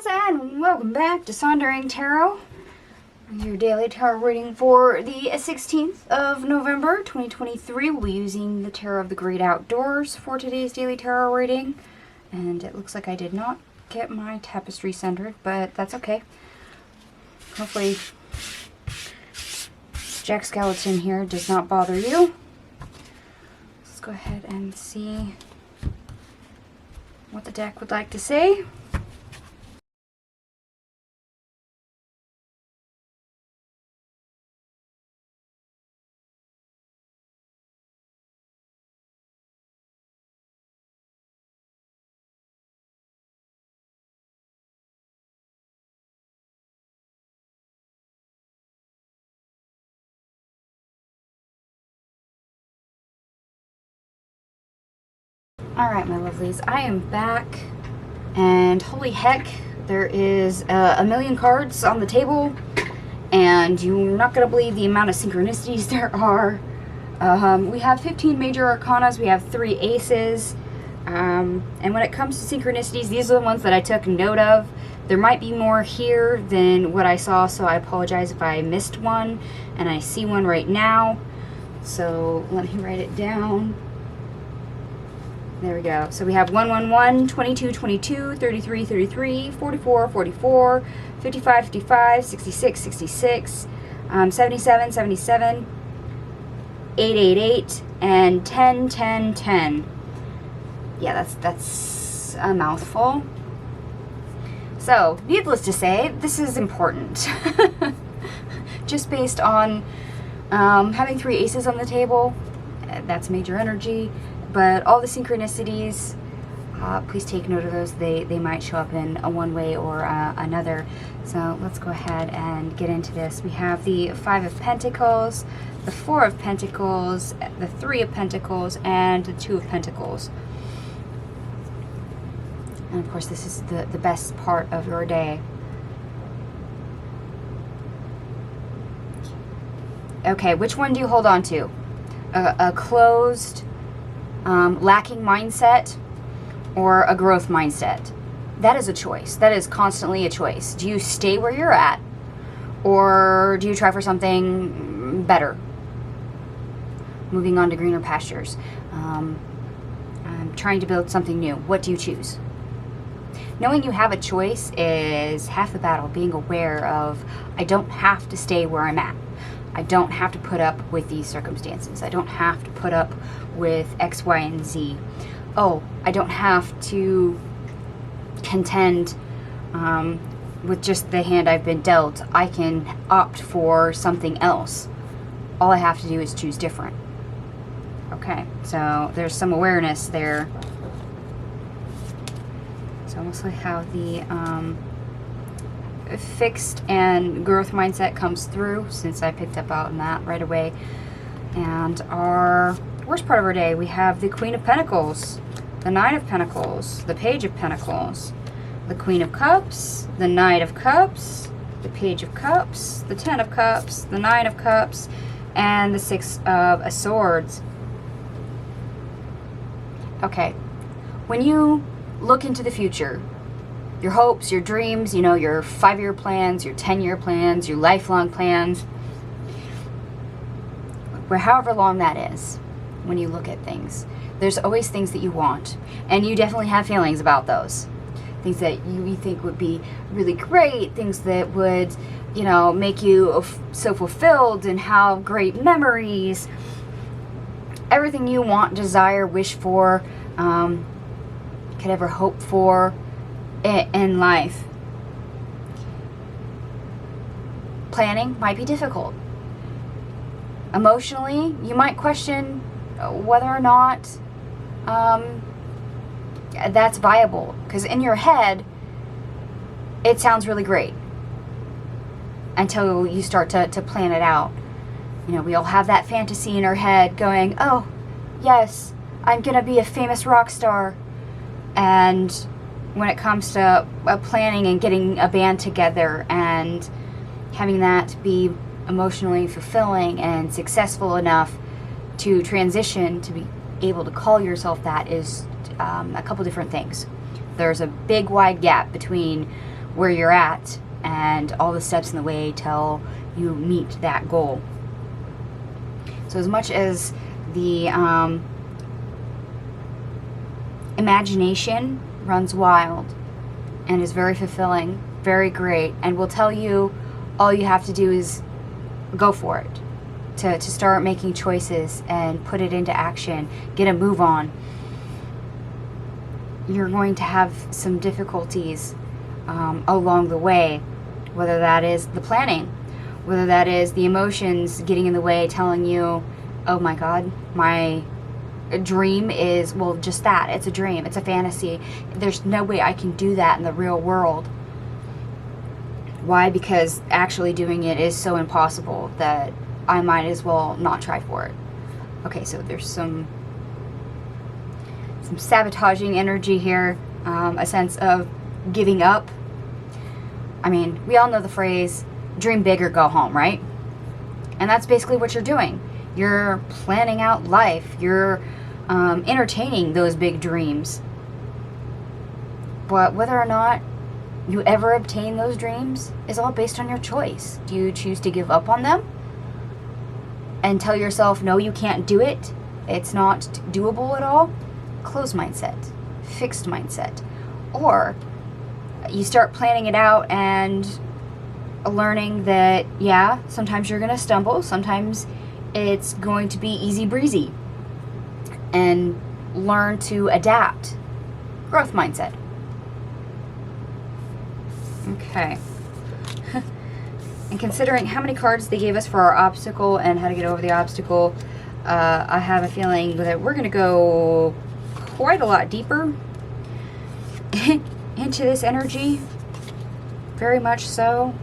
guys, and welcome back to Sondering Tarot, your daily tarot reading for the 16th of November 2023. We'll be using the Tarot of the Great Outdoors for today's daily tarot reading, and it looks like I did not get my tapestry centered, but that's okay. Hopefully Jack Skeleton here does not bother you. Let's go ahead and see what the deck would like to say. Alright, my lovelies, I am back, and holy heck, there is a million cards on the table, and you're not going to believe the amount of synchronicities there are. We have 15 major arcanas, we have 3 aces, and when it comes to synchronicities, these are the ones that I took note of. There might be more here than what I saw, so I apologize if I missed one, and I see one right now, so let me write it down. There we go. So we have 111, 22, 22, 33, 33, 44, 44, 55, 55, 66, 66, 77, 77, 888, and 10, 10, 10. Yeah, that's a mouthful. So, needless to say, this is important. Just based on having 3 aces on the table, that's major energy. But all the synchronicities, please take note of those. They might show up in a one way or another. So let's go ahead and get into this. We have the 5 of Pentacles, the 4 of Pentacles, the 3 of Pentacles, and the 2 of Pentacles. And of course, this is the best part of your day. Okay, which one do you hold on to? A closed, lacking mindset, or a growth mindset? That is a choice. That is constantly a choice. Do you stay where you're at, or do you try for something better? Moving on to greener pastures. I'm trying to build something new. What do you choose? Knowing you have a choice is half the battle. Being aware of, I don't have to stay where I'm at. I don't have to put up with these circumstances. I don't have to put up with X, Y, and Z. Oh, I don't have to contend with just the hand I've been dealt. I can opt for something else. All I have to do is choose different. Okay, so there's some awareness there. It's almost like how the fixed and growth mindset comes through, since I picked up on that right away. And our worst part of our day, we have the Queen of Pentacles, the 9 of Pentacles, the Page of Pentacles, the Queen of Cups, the Knight of Cups, the Page of Cups, the 10 of Cups, the 9 of Cups, and the 6 of Swords. Okay, when you look into the future, your hopes, your dreams, you know, your 5-year plans, your 10-year plans, your lifelong plans, where however long that is, when you look at things, there's always things that you want, and you definitely have feelings about those. Things that you think would be really great, things that would, you know, make you so fulfilled and have great memories. Everything you want, desire, wish for, could ever hope for in life. Planning might be difficult. Emotionally, you might question whether or not that's viable, because in your head it sounds really great until you start to plan it out. You know, we all have that fantasy in our head going, oh yes, I'm gonna be a famous rock star. And when it comes to planning and getting a band together and having that be emotionally fulfilling and successful enough to transition to be able to call yourself that is a couple different things. There's a big wide gap between where you're at and all the steps in the way till you meet that goal. So as much as the imagination runs wild and is very fulfilling, very great, and will tell you all you have to do is go for it, to start making choices and put it into action, get a move on. You're going to have some difficulties along the way, whether that is the planning, whether that is the emotions getting in the way, telling you, oh my God, my dream is, well, just that. It's a dream. It's a fantasy. There's no way I can do that in the real world. Why? Because actually doing it is so impossible that I might as well not try for it. Okay, so there's some sabotaging energy here, a sense of giving up. I mean, we all know the phrase, dream big or go home, right? And that's basically what you're doing. You're planning out life. You're entertaining those big dreams. But whether or not you ever obtain those dreams is all based on your choice. Do you choose to give up on them and tell yourself, no, you can't do it, it's not doable at all? Closed mindset, fixed mindset. Or you start planning it out and learning that, yeah, sometimes you're going to stumble, sometimes it's going to be easy breezy, and learn to adapt. Growth mindset. Okay. And considering how many cards they gave us for our obstacle and how to get over the obstacle, I have a feeling that we're going to go quite a lot deeper into this energy. Very much so,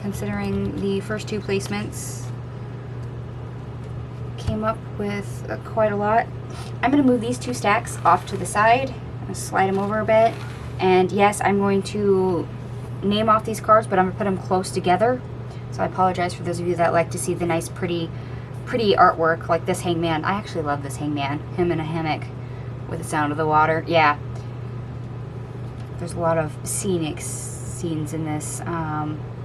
considering the first two placements came up with quite a lot. I'm going to move these two stacks off to the side and slide them over a bit. And yes, I'm going to name off these cards, but I'm going to put them close together. So I apologize for those of you that like to see the nice, pretty artwork like this hangman. I actually love this hangman. Him in a hammock with the sound of the water. Yeah. There's a lot of scenic scenes in this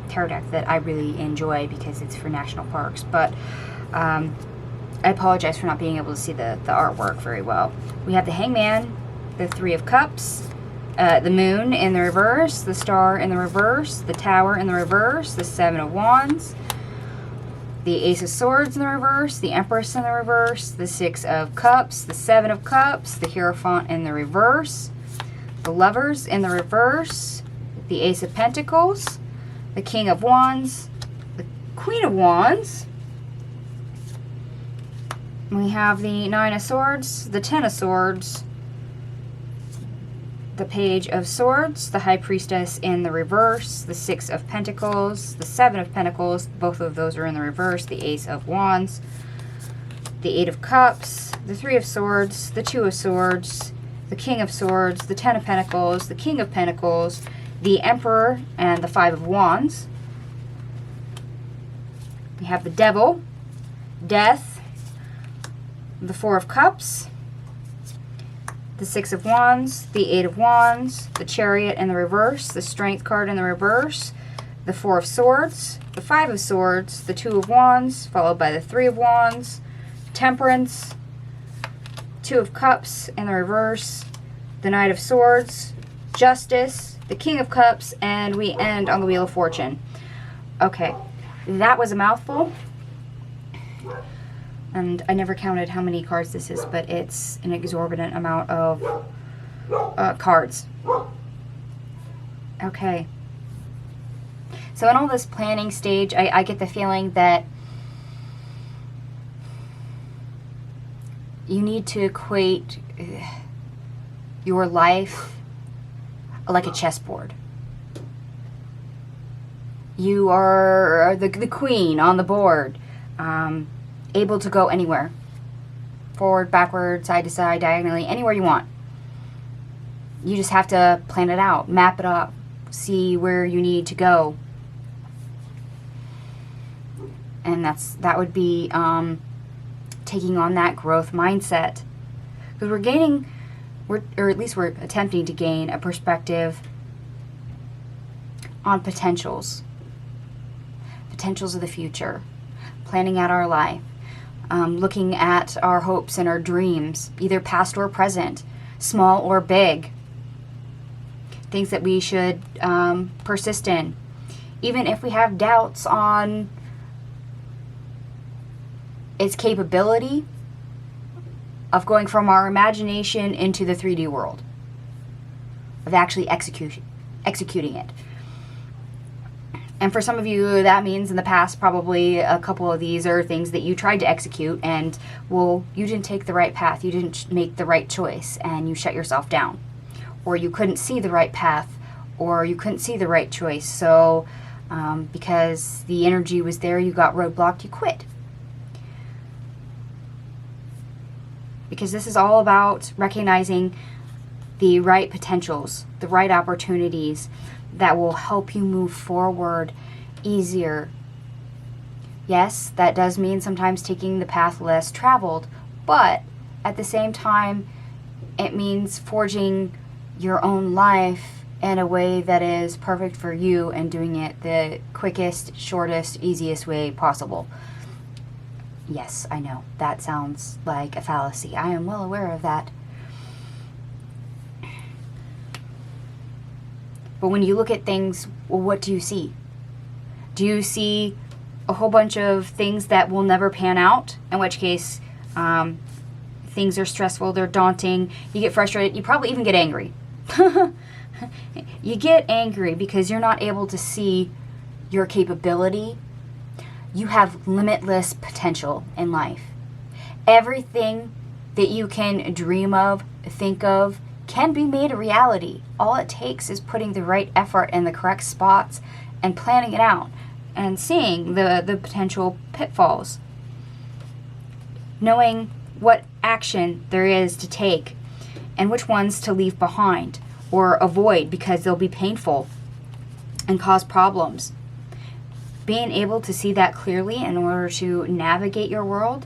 tarot deck that I really enjoy because it's for national parks. But I apologize for not being able to see the artwork very well. We have the hangman, the Three of Cups, the moon in the reverse, the star in the reverse, the tower in the reverse, the Seven of Wands, the Ace of Swords in the reverse, the Empress in the reverse, the Six of Cups, the Seven of Cups, the Hierophant in the reverse, the Lovers in the reverse, the Ace of Pentacles, the King of Wands, the Queen of Wands. We have the Nine of Swords, the Ten of Swords, the Page of Swords, the High Priestess in the reverse, the Six of Pentacles, the Seven of Pentacles, both of those are in the reverse, the Ace of Wands, the Eight of Cups, the Three of Swords, the Two of Swords, the King of Swords, the Ten of Pentacles, the King of Pentacles, the Emperor, and the Five of Wands. We have the Devil, Death, the Four of Cups, the Six of Wands, the Eight of Wands, the Chariot in the reverse, the Strength card in the reverse, the Four of Swords, the Five of Swords, the Two of Wands, followed by the Three of Wands, Temperance, Two of Cups in the reverse, the Knight of Swords, Justice, the King of Cups, and we end on the Wheel of Fortune. Okay, that was a mouthful. And I never counted how many cards this is, but it's an exorbitant amount of cards. Okay. So in all this planning stage, I get the feeling that you need to equate your life like a chessboard. You are the queen on the board. Able to go anywhere. Forward, backward, side to side, diagonally, anywhere you want. You just have to plan it out, map it up, see where you need to go. And that would be taking on that growth mindset. Because we're attempting to gain a perspective on potentials of the future, planning out our life, looking at our hopes and our dreams, either past or present, small or big, things that we should persist in. Even if we have doubts on its capability of going from our imagination into the 3D world, of actually executing it. And for some of you, that means in the past, probably a couple of these are things that you tried to execute and, well, you didn't take the right path, you didn't make the right choice, and you shut yourself down. Or you couldn't see the right path, or you couldn't see the right choice. So because the energy was there, you got roadblocked, you quit. Because this is all about recognizing the right potentials, the right opportunities that will help you move forward easier. Yes, that does mean sometimes taking the path less traveled, but at the same time, it means forging your own life in a way that is perfect for you and doing it the quickest, shortest, easiest way possible. Yes, I know, that sounds like a fallacy. I am well aware of that. But when you look at things, well, what do you see? Do you see a whole bunch of things that will never pan out? In which case, things are stressful, they're daunting, you get frustrated, you probably even get angry. You get angry because you're not able to see your capability. You have limitless potential in life. Everything that you can dream of, think of, can be made a reality. All it takes is putting the right effort in the correct spots and planning it out and seeing the potential pitfalls. Knowing what action there is to take and which ones to leave behind or avoid because they'll be painful and cause problems. Being able to see that clearly in order to navigate your world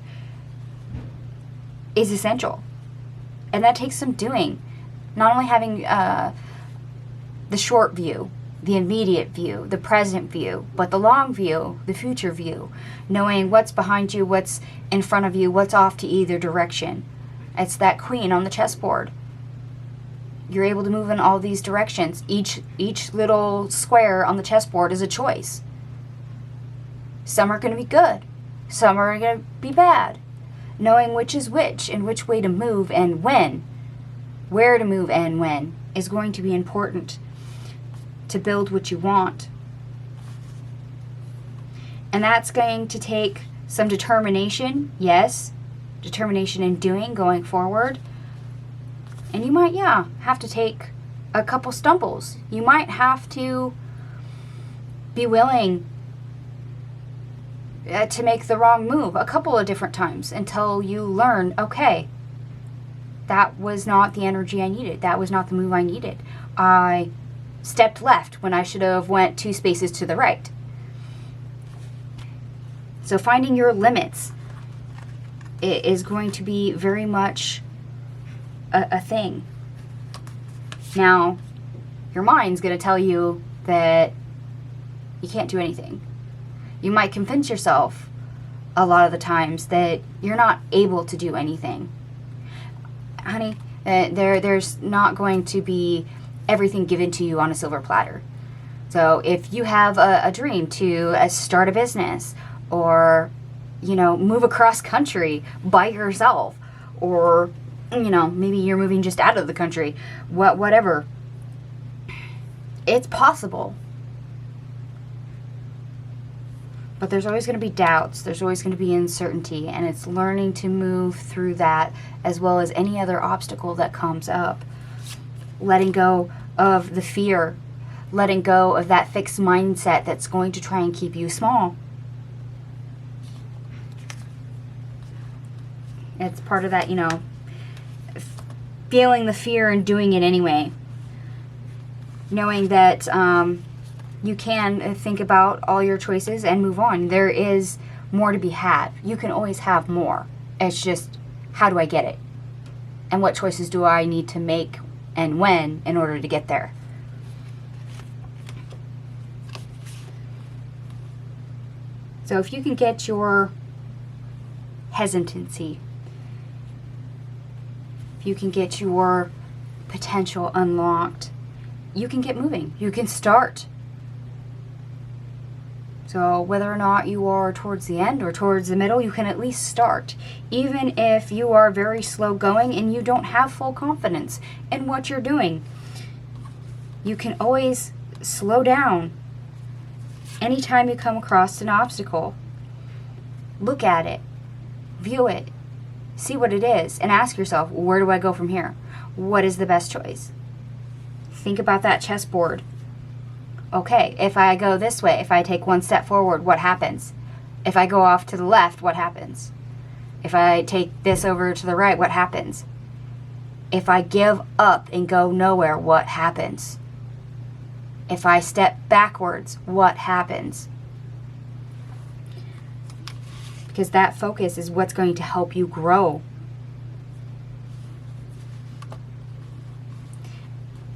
is essential. And that takes some doing. Not only having the short view, the immediate view, the present view, but the long view, the future view, knowing what's behind you, what's in front of you, what's off to either direction. It's that queen on the chessboard. You're able to move in all these directions. Each little square on the chessboard is a choice. Some are going to be good. Some are going to be bad. Knowing which is which and which way to move and when, where to move and when, is going to be important to build what you want. And that's going to take some determination, yes, determination in doing, going forward. And you might, have to take a couple stumbles. You might have to be willing to make the wrong move a couple of different times until you learn, okay, that was not the energy I needed. That was not the move I needed. I stepped left when I should have went 2 spaces to the right. So finding your limits is going to be very much a thing. Now, your mind's going to tell you that you can't do anything. You might convince yourself a lot of the times that you're not able to do anything. Honey, there's not going to be everything given to you on a silver platter. So if you have a dream to start a business or, move across country by yourself, or, maybe you're moving just out of the country, whatever, it's possible. But there's always going to be doubts, there's always going to be uncertainty, and it's learning to move through that as well as any other obstacle that comes up. Letting go of the fear, letting go of that fixed mindset that's going to try and keep you small. It's part of that, feeling the fear and doing it anyway. Knowing that you can think about all your choices and move on. There is more to be had. You can always have more. It's just, how do I get it? And what choices do I need to make and when in order to get there? So if you can get your hesitancy, if you can get your potential unlocked, you can get moving. You can start. So whether or not you are towards the end or towards the middle, you can at least start. Even if you are very slow going and you don't have full confidence in what you're doing, you can always slow down anytime you come across an obstacle. Look at it, view it, see what it is, and ask yourself, where do I go from here? What is the best choice? Think about that chessboard. Okay, if I go this way, if I take one step forward, what happens? If I go off to the left, what happens? If I take this over to the right, what happens? If I give up and go nowhere, what happens? If I step backwards, what happens? Because that focus is what's going to help you grow.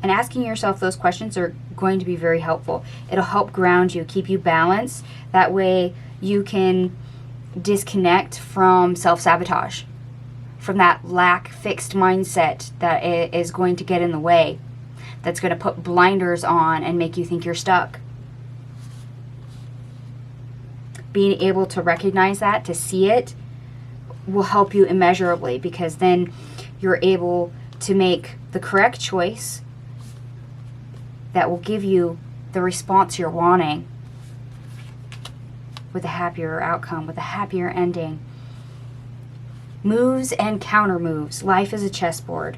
And asking yourself those questions are going to be very helpful. It'll help ground you, keep you balanced. That way you can disconnect from self-sabotage, from that lack fixed mindset that is going to get in the way, that's going to put blinders on and make you think you're stuck. Being able to recognize that, to see it, will help you immeasurably, because then you're able to make the correct choice that will give you the response you're wanting, with a happier outcome, with a happier ending. Moves and counter moves. Life is a chessboard.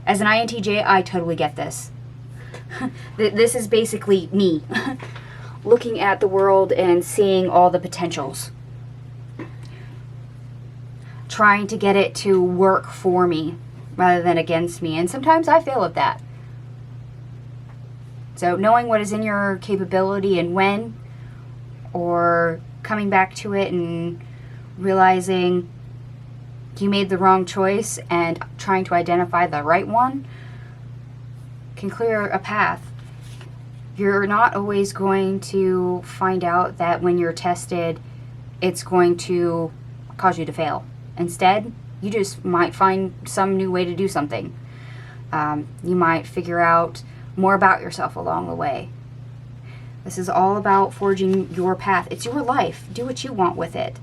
As an INTJ, I totally get this. This is basically me looking at the world and seeing all the potentials, trying to get it to work for me rather than against me. And sometimes I fail at that. So knowing what is in your capability and when, or coming back to it and realizing you made the wrong choice and trying to identify the right one, can clear a path. You're not always going to find out that when you're tested, it's going to cause you to fail. Instead, you just might find some new way to do something. You might figure out more about yourself along the way. This is all about forging your path. It's your life. Do what you want with it.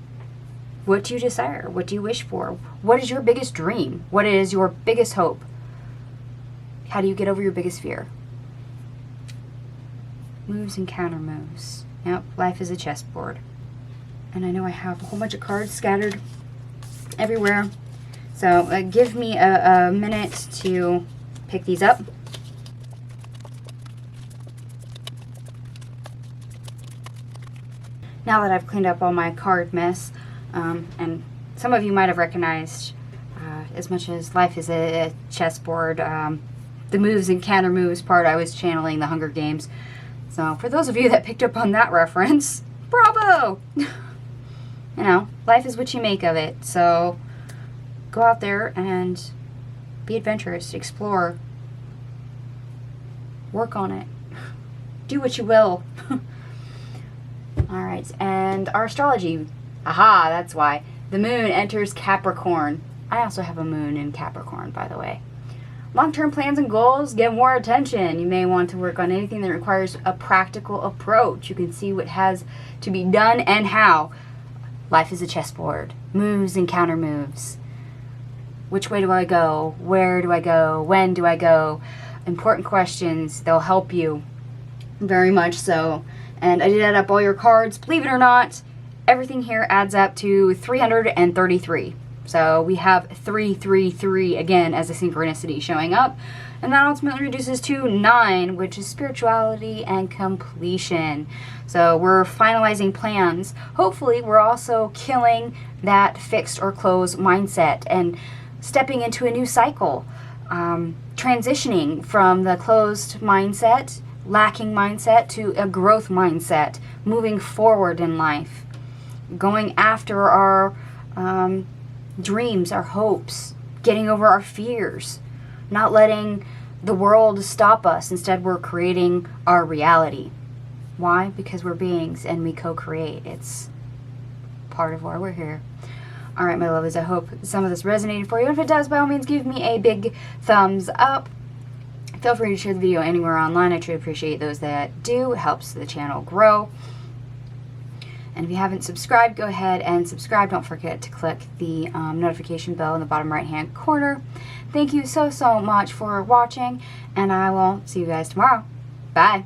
What do you desire? What do you wish for? What is your biggest dream? What is your biggest hope? How do you get over your biggest fear? Moves and counter moves. Yep, life is a chessboard. And I know I have a whole bunch of cards scattered everywhere. So give me a minute to pick these up. Now that I've cleaned up all my card mess, and some of you might have recognized, as much as life is a chessboard, the moves and counter moves part, I was channeling the Hunger Games. So for those of you that picked up on that reference, bravo! You know, life is what you make of it. So go out there and be adventurous, explore, work on it, do what you will. Alright, and our astrology. Aha, that's why. The moon enters Capricorn. I also have a moon in Capricorn, by the way. Long-term plans and goals get more attention. You may want to work on anything that requires a practical approach. You can see what has to be done and how. Life is a chessboard. Moves and counter moves. Which way do I go? Where do I go? When do I go? Important questions. They'll help you. Very much so. And I did add up all your cards. Believe it or not, everything here adds up to 333. So we have 333 again as a synchronicity showing up. And that ultimately reduces to 9, which is spirituality and completion. So we're finalizing plans. Hopefully we're also killing that fixed or closed mindset and stepping into a new cycle. Transitioning from the closed mindset, lacking mindset, to a growth mindset, moving forward in life, going after our dreams, our hopes, getting over our fears, not letting the world stop us. Instead, we're creating our reality. Why? Because we're beings and we co-create. It's part of why we're here. All right, my loves, I hope some of this resonated for you. If it does, by all means, give me a big thumbs up. Feel free to share the video anywhere online. I truly appreciate those that do. It helps the channel grow. And if you haven't subscribed, go ahead and subscribe. Don't forget to click the notification bell in the bottom right-hand corner. Thank you so much for watching, and I will see you guys tomorrow. Bye.